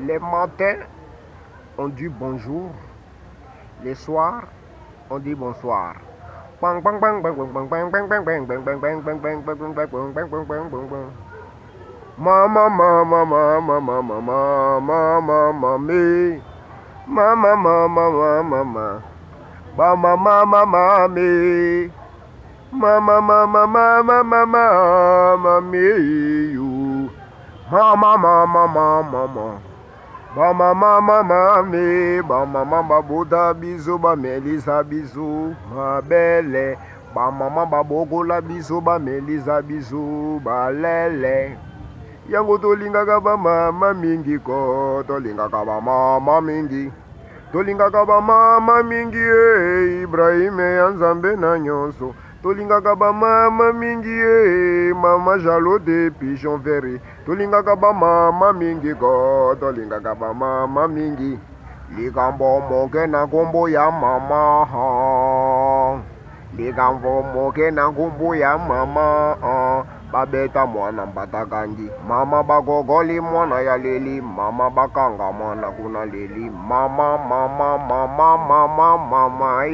Les matins, on dit bonjour. Les soirs, on dit bonsoir. Mama, mama, mama, mama, mama, mama, mami. Mama, mama, mama, mama. Mama, mama, mami. Mama, mama, mama, mama, mami, you. Mama, mama, mama, mama. Mama, mama, mami. Mama, mama, Buddha, bisou, ba Melissa, bisou, ma belle. Mama, mama, Bogola, bisou, ba Melissa, bisou, ba lele. Yango tolingaka ba mama mingi ko, tolingaka ba mama mingi. Tolingaka ba mama mingi Ibrahim ya Nzambe na nyonso. Tolingaka ba mama mingi mama jalo de pigeon vert. Tolingaka ba mama mingi ko, tolingaka ba mama mingi. Likambo moke na kombo ya mama. Likambo moke na kombo ya mama. Babeta mwana mbatakangi. Mama bagogoli mwana ya leli. Mama bakanga mwana kuna leli. Mama, mama, mama, mama, mama,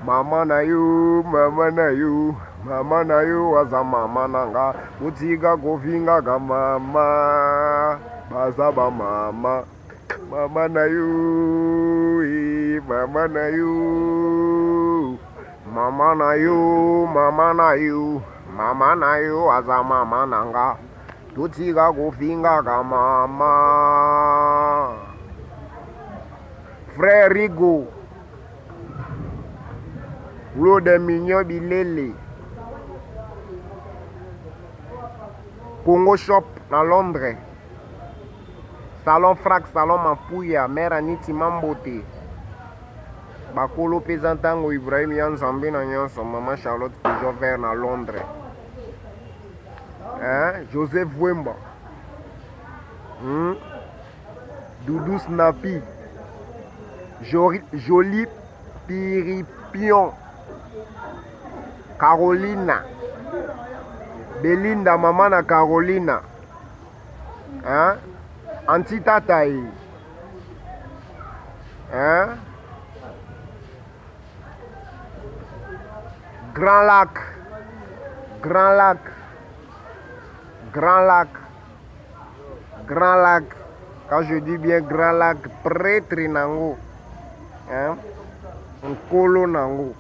mama na you, mama na you. Mama na you waza mama nanga. Utiga kofinga ka mama. Basaba mama. Mama na you, mama na you. Mama na you, mama na you. Mama na yo aza mama nanga. Tutika kufinga ka mama. Frère Rigo. Rouleau de mignon bilele. Congo Shop na Londres. Salon Frac, Salon Mapuya, Mère Aniti Mambote. Bakolo Pesa Tango, Ibrahim ya Nzambe na nyonso, Maman Charlotte Pigeon Vert na Londres. Joseph Wemba. Doudou Snappy. Jolie Piripion. Carolina. Belinda, maman na Carolina. Antitatai. Grand Lac. Grand Lac. Grand Lac. Grand Lac. Quand je dis bien Grand Lac, prêtre nango. Un colo nango.